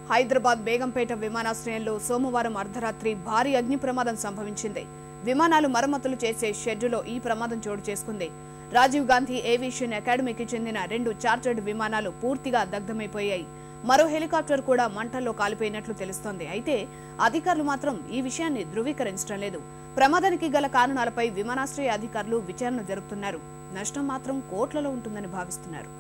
హైదరాబాద్ బేగంపేట విమానాశ్రయంలో సోమవారం అర్ధరాత్రి భారీ అగ్ని ప్రమాదం సంభవించింది. విమానాలు మరమ్మతులు చేసే షెడ్డులో ఈ ప్రమాదం చోటు చేసుకుంది. రాజీవ్ గాంధీ ఏవియేషన్ అకాడమీకి చెందిన 2 చార్టర్డ్ విమానాలు పూర్తిగా దగ్ధమైపోయాయి. మరో హెలికాప్టర్ కూడా మంటల్లో కాలిపోయినట్లు తెలుస్తోంది. అయితే అధికారులు మాత్రం ఈ విషయాన్ని ధృవీకరించడం లేదు. ప్రమాదానికి గల కారణాలపై విమానాశ్రయ అధికారులు విచారణ జరుపుతున్నారు. నష్టం మాత్రం కోట్లలో ఉంటుందని భావిస్తున్నారు.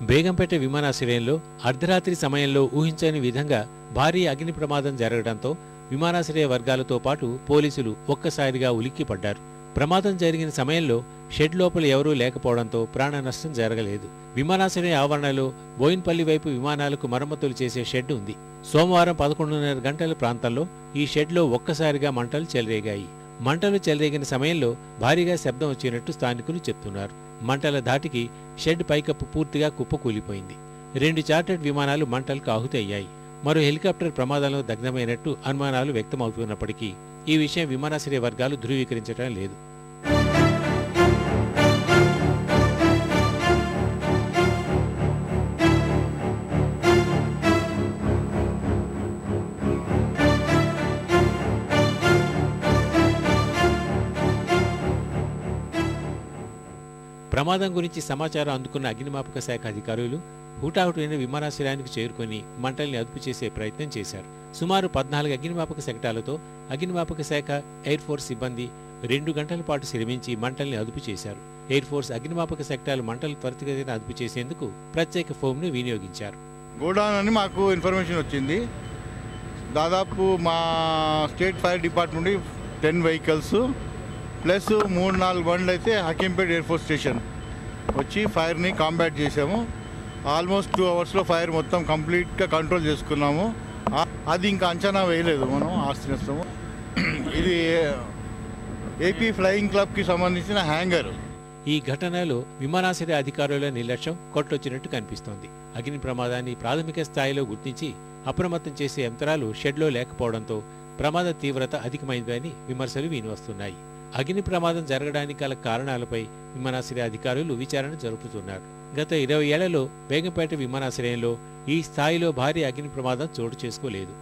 బేగంపేట విమానాశ్రయంలో అర్ధరాత్రి సమయంలో ఊహించని విధంగా భారీ అగ్ని ప్రమాదం జరగడంతో విమానాశ్రయ వర్గాలతో పాటు పోలీసులు ఒక్కసారిగా ఉలిక్కిపడ్డారు. ప్రమాదం జరిగిన సమయంలో షెడ్ లోపల ఎవరూ లేకపోవడంతో ప్రాణ నష్టం జరగలేదు. విమానాశ్రయ ఆవరణలో బోయిన్పల్లి వైపు విమానాలకు మరమ్మతులు చేసే షెడ్ ఉంది. సోమవారం 11:30 గంటల ప్రాంతంలో ఈ షెడ్లో ఒక్కసారిగా మంటలు చెలరేగాయి. మంటలు చెలరేగిన సమయంలో భారీగా శబ్దం వచ్చినట్టు స్థానికులు చెప్తున్నారు. మంటల ధాటికి షెడ్ పైకప్పు పూర్తిగా కుప్పకూలిపోయింది. 2 చార్టర్డ్ విమానాలు మంటలకు ఆహుతి అయ్యాయి. మరో హెలికాప్టర్ ప్రమాదంలో దగ్ధమైనట్టు అనుమానాలు వ్యక్తమవుతున్నప్పటికీ ఈ విషయం విమానాశ్రయ వర్గాలు ధృవీకరించడం లేదు. ప్రమాదం గురించి సమాచారం అందుకున్న అగ్నిమాపక శాఖ అధికారులు హుటాహుటిన విమానాశ్రయానికి చేరుకుని మంటల్ని అదుపు చేసే ప్రయత్నం చేశారు. సుమారు 14 అగ్నిమాపక శకటాలతో అగ్నిమాపక శాఖ ఎయిర్ ఫోర్స్ సిబ్బంది 2 గంటల పాటు శ్రమించి మంటల్ని అదుపు చేశారు. ఎయిర్ ఫోర్స్ అగ్నిమాపక శకటాలు మంటలు త్వరితగతిన అదుపు చేసేందుకు ప్రత్యేక ఫోమ్ను వినియోగించారు. గోడౌన్ అని మాకు ఇన్ఫర్మేషన్ వచ్చింది. దాదాపు మా స్టేట్ ఫైర్ డిపార్ట్మెంట్ నుండి 10 వెహికల్స్ ప్లస్ 3-4 బండ్లు అయితే హకీంపేట్ ఎయిర్ ఫోర్స్ స్టేషన్ వచ్చి ఫైర్ని కాంబాట్ చేసాము. ఆల్మోస్ట్ 2 అవర్స్లో ఫైర్ మొత్తం కంప్లీట్గా కంట్రోల్ చేసుకున్నాము. అది ఇంకా అంచనా వేయలేదు మనం ఆస్తి నష్టము. ఇది ఏపీ ఫ్లయింగ్ క్లబ్కి సంబంధించిన హ్యాంగర్. ఈ ఘటనలో విమానాశ్రయ అధికారుల నిర్లక్ష్యం కొట్టొచ్చినట్టు కనిపిస్తోంది. అగ్ని ప్రమాదాన్ని ప్రాథమిక స్థాయిలో గుర్తించి అప్రమత్తం చేసే యంత్రాలు షెడ్లో లేకపోవడంతో ప్రమాద తీవ్రత అధికమైందని విమర్శలు వినివస్తున్నాయి. అగ్ని ప్రమాదం జరగడానికి గల కారణాలపై విమానాశ్రయ అధికారులు విచారణ జరుపుతున్నారు. గత 20 ఏళ్లలో బేగంపేట విమానాశ్రయంలో ఈ స్థాయిలో భారీ అగ్ని ప్రమాదం చోటు చేసుకోలేదు.